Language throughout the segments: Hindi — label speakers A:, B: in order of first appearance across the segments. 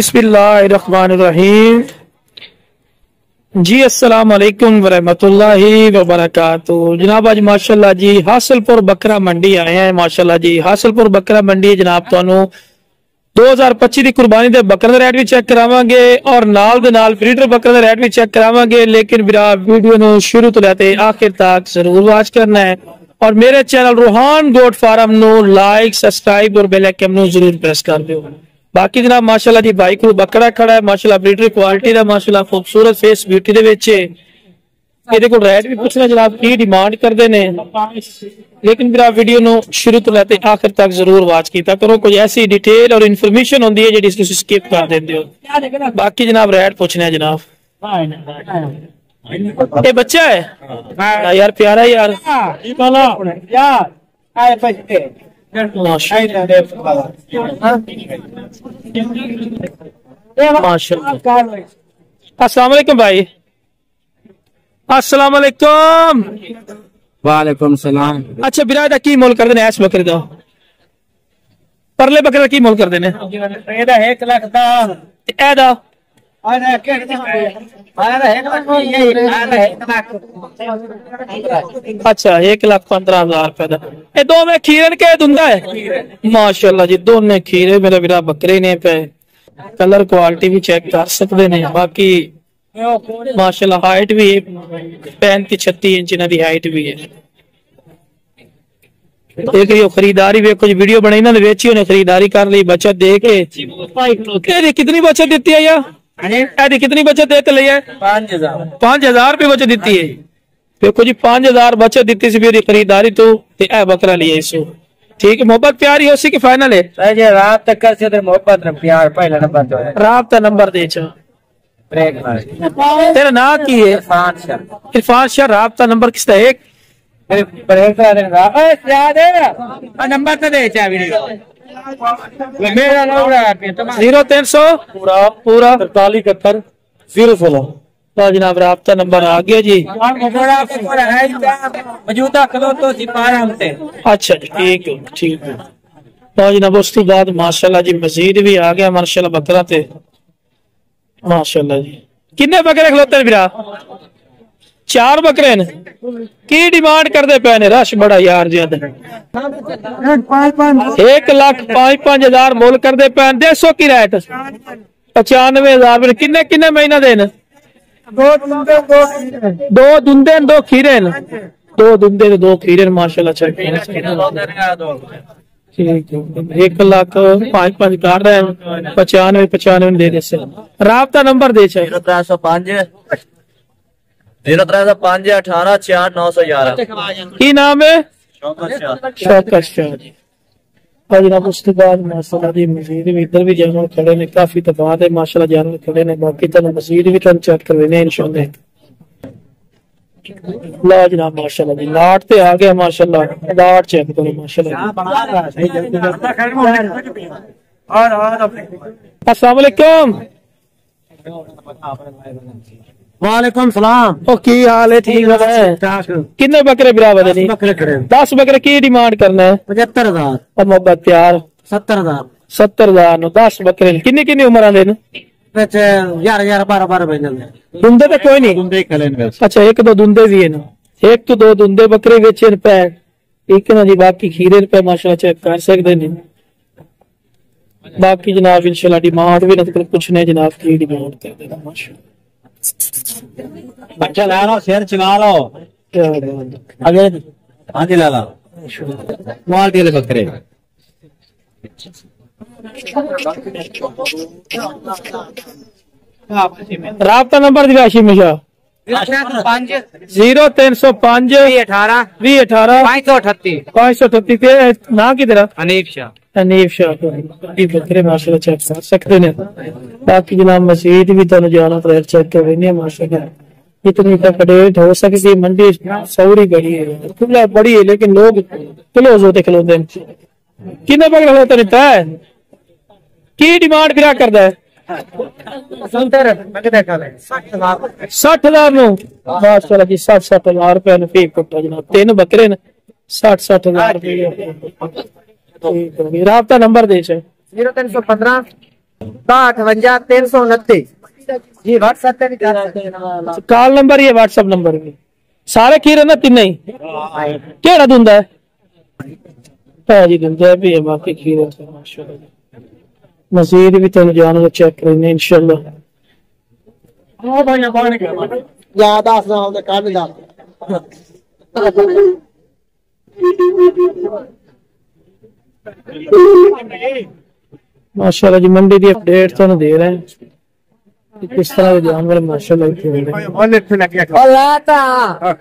A: बिस्मिल्लाहिर्रहमानिर्रहीम। जी अस्सलाम वालेकुम वरहमतुल्लाहि वबरकातुहू। जनाब आज माशाल्लाह जी हासिलपुर बकरा मंडी आए हैं। माशाल्लाह जी हासिलपुर बकरा मंडी जनाब तुहानू 2025 की कुर्बानी के बकरे रेट भी चेक करावांगे और नाल दे नाल ब्रीडर बकरे का रेट भी चेक करावांगे। लेकिन बिरा वीडियो नू शुरू तो लेते आखिर तक जरूर वॉच करना है और मेरे चैनल रूहान गोट फार्म नू लाइक सब्सक्राइब और बेल आइकन नू जरूर प्रेस कर दो। बाकी जनाब माशाल्लाह जी भाई को बकरा खड़ा है माशाल्लाह ब्रीडर क्वालिटी का माशाल्लाह खूबसूरत फेस ब्यूटी दे विच ਇਹਦੇ ਕੋਲ रेट भी पूछना जनाब की डिमांड करते हैं। लेकिन फिर आप वीडियो नो शुरू तो लेते आखिर तक जरूर वॉच किया करो। कोई ऐसी डिटेल और इन्फॉर्मेशन होती है जी स्किप कर देते हो। बाकी जनाब रेट पूछने हैं जनाब। ये बच्चा है यार प्यारा यार माशाल्लाह। अस्सलाम वालेकुम भाई। अस्सलाम वालेकुम।
B: वालेकुम सलाम।
A: अच्छा बिरादा की मोल कर देने ऐस बकरे दा परले बकरे की मोल कर देने
B: ਇਹਦਾ 1 ਲੱਖ ਦਾ
A: एदा
B: ਆਇਆ ਕਿਹੜਾ ਆਇਆ 1 ਲੱਖ ਆਇਆ 1 ਲੱਖ।
A: अच्छा 1,15,000 रुपए दा ये दो में खीरन के दुंदा है माशाल्लाह जी दोनों खीरे मेरे बिरा बकरे ने पे कलर क्वालिटी भी चेक कर सकते ने। बाकी माशाल्लाह हाइट भी 35-36 इंच इन्हां दी हाइट भी है। देख रही हो खरीदारी वे कुछ वीडियो बनाई ना वेची उन्हें खरीदारी कर ली बचत दे के कितनी बचत देती है यार कितनी बचत दे के ली है 5,000 रुपये बचत देती है। देखो जी 5,000 बचत देती सी मेरी खरीदारी तो ए बकरा लिया इसो ठीक है। मोहब्बत प्यारी हो सी कि फाइनल है
B: रात तक कर से मोहब्बत प्यार पहला नंबर तो है
A: रात का नंबर दे छो तेरा नाम की है इरफान शाह राबता नंबर किसका एक
B: नंबर तो दे मेरा
A: 0300 पूरा 4371 जनाब राबता नंबर आ गया जी।
B: मौजूदा करो तो
A: अच्छा जी ठीक है ठीक है। तो जनाब उस बाद माशाल्लाह जी मजीद भी आ गया माशाल्लाह बकरा ते माशाल्लाह जी। किन्ने बकरे खलोते हैं बिरा 4 बकरे ने की डिमांड करते पे ने रश बड़ा यार ज्यादा 1,05,5,000 मोल करते पे देसो की रेट 95,000 किन्ने किन्ने महीना देन 2 दुंदे 2 खीरे 2 दुंदे 2 खीरे माशाल्लाह ठीक है 1,05,5 काट रहे हैं 95 दे दे राबता नंबर दे
B: 0305 0305 18 66 911
A: की नाम है शौकत शाह जी। जनाब उसके बाद माशाल्लाह जी मजीद भी इधर भी जानवर खड़े ने काफी तबाद है माशाल्लाह जानवर खड़े ने। बाकी तो मजीद भी तुम चेक करवाने इंशाल्लाह। ला जनाब माशाल्लाह जी लाट पे आ गया माशाल्लाह लाट चेक करो माशाल्लाह। अस्सलाम वालेकुम।
B: वालेकुम सलाम।
A: ओ की हाल है ठीक है कितने बकरे बिराबर है 10 बकरे की डिमांड करना है
B: 75,000
A: और मोहब्बत प्यार 70,000 नो 10 बकरे किन्नी किन्नी उम्र आले ने
B: 12 महीने
A: दुंदे तो कोई नहीं अच्छा 1-2 दुंदे भी है ना 1-2 दुंदे बकरे बेचे पे एक ना जी बाकी खीरे पे माशाल्लाह चेक कर सकते हैं। बाकी जनाब इंशाल्लाह डिमांड भी ना पूछने जनाब की डिमांड कर देना माशाल्लाह।
B: बच्चा ला लो शेर चला लो आगे हाँ जी ला लो क्वालिटी वाले बकरे
A: राबता नंबर दिया शिमिशा 0305
B: 18
A: 538 ना की तरह
B: अनीफ शाह
A: बकरे माशाल्लाह चेक कर सकते हैं। बाकी जनाब मजीद भी तुम जाना तो चेक कर माशाल्लाह इतनी तकड़ेट हो सकती मंडी सौरी बड़ी है खुला बड़ी है लेकिन लोग क्लोज होते खलोते किन्ने बकरे खलोते रहता है की डिमांड फिर करता है 60,000 नो माशाल्लाह जी 60,000 रुपए ने फी कुटा जनाब 3 बकरे ने 60,000 रुपए राबता नंबर दे
B: 0315 58 जी व्हाट्सएप पे भी कर सकते हैं।
A: कॉल नंबर ये व्हाट्सएप नंबर भी सारे खीर है ना तीन ही केड़ा दुंदा है जी दुंदा भी है बाकी खीर है माशाल्लाह मजीद भी तुम जानवर चेक करेंगे इंशाल्लाह
B: ज्यादा सुनाओ काट दा
A: माशाल्लाह जी मंडी की अपडेट तो दे रहे हैं किस तरह के जानवर माशाल्लाह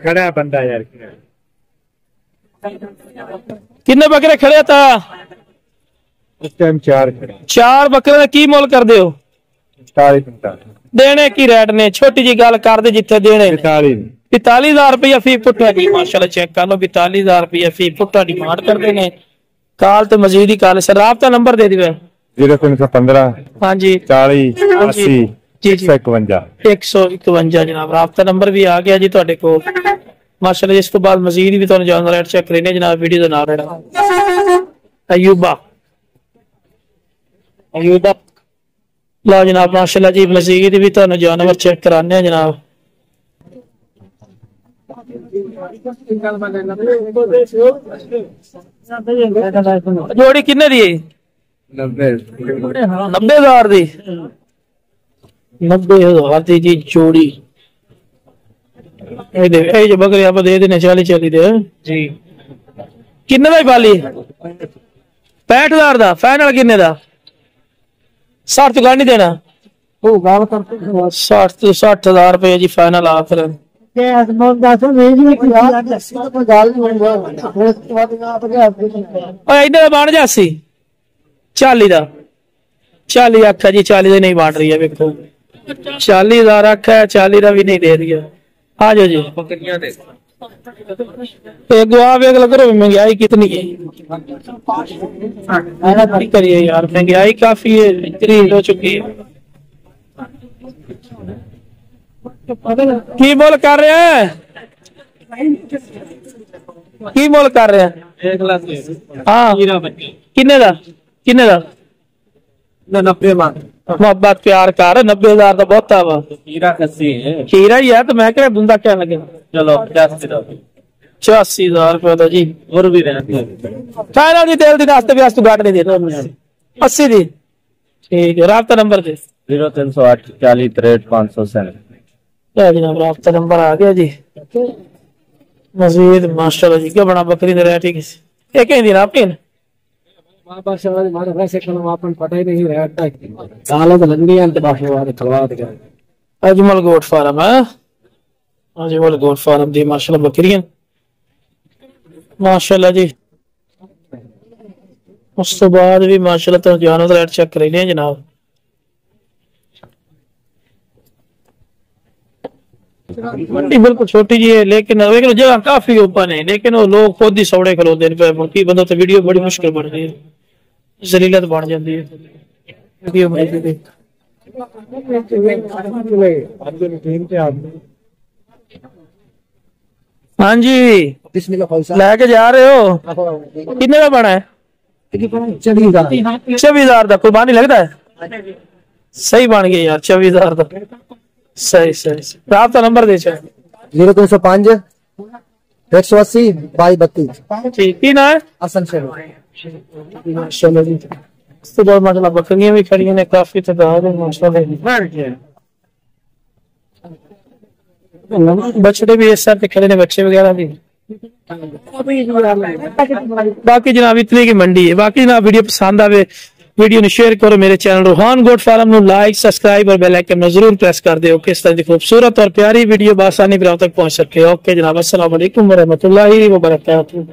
B: खड़ा बंदा यार
A: किन्ने बकरे खड़े था
B: इस टाइम 4 खड़े
A: 4 बकरे का की मोल कर दो
B: 45
A: देने की रेट ने छोटी जी गल कर दे जिथे देने 45,000 रुपया फी फुटा की माशाल्लाह चेक कर लो 45,000 रुपया फी फुटा डिमांड करते हैं काल तो मजीद ही काल सर राबता नंबर दे दिवे
B: 0315
A: हाँ जी
B: 40 80
A: जी जी 151 जनाब राबता नंबर भी आ गया जी तुहाडे कोल माशाल्लाह इस तो बाद मजीद भी तुहानू जानवर रेट चेक करने जनाब वीडियो दे नाल रहना अयूबा लो जनाब माशाल्लाह जी मजीद भी तुहानू जानवर चेक कराने हैं जनाब जोड़ी किन्ने दी 90,000 दी 90,000 दी जी जोड़ी जो बकरे आप दे देने 40 दे जी किन्ने दा पाली 65,000 दा फाइनल किन्ने दा 60 तो नहीं देना 60,000 रुपये जी फाइनल आखिर बन जासी 40 दा 40 आखा जी 40 नहीं बन रही है देखो 40,000 आखा है 40 का भी नहीं दे रही है आ जाओ जी गुआ वेग लग रहा महंगाई कितनी है करिए यार महंगाई काफी है इतनी हो चुकी है की मोल कर रहे हैं की मोल कर रहे हैं हाँ किन्ने दा
B: 90
A: मोहब्बत प्यार कर 90,000 तो बहुत है खीरा ही है तो मैं क्या दूंगा क्या लगे
B: चलो
A: 84,000 रुपए तो जी
B: और भी
A: फाइनल जी तेल दी नाश्ते भी तू गाट नहीं दे 80 दी ठीक है राब्ता नंबर दे
B: 0308 40 63 507
A: जनाब राब्ता नंबर आ गया जी मजीद माशाल्लाह जी क्या बना बकरी दे रेट ही एक ही दिन आपके अजमल गोट फार्म है अजमल गोट फार्म दी माशाल्लाह बकरियां माशाल्लाह जी उस तो बाद भी माशाल्लाह तो जानवर रेट चेक कर रहे हैं जनाब मंडी बिल्कुल छोटी जी है लेकिन जगह काफी ओपन है लेकिन वो लोग खुद ही सौड़े खलोते हैं की बंदा तो वीडियो बड़ी मुश्किल बन रही है जलीलत बन जाती है हाँ जी लेके जा रहे हो कितने का बना है 24,000 का कुर्बानी लगता है सही बन गया यार 24,000 का सही राब्ता नंबर दे
B: 0305 180 2232
A: ठीक ही ना है
B: हसन शेख
A: माशाल्लाह जी तो बहुत माशाल्लाह बकरियां भी खड़ी हैं काफी तादाद है माशाल्लाह बछड़े भी इस साथ खड़े ने बच्चे वगैरह भी बाकी जनाब इतनी की मंडी है बाकी जनाब वीडियो पसंद आवे वीडियो ने शेयर करो मेरे चैनल रोहान गोट फार्म नु लाइक सब्सक्राइब और बेल आइकन में जरूर प्रेस कर दो किस तरह की खूबसूरत और प्यारी वीडियो बआसानी तक पहुंच सके ओके जनाब अस्सलाम वालेकुम व रहमतुल्लाहि व बरकातहू।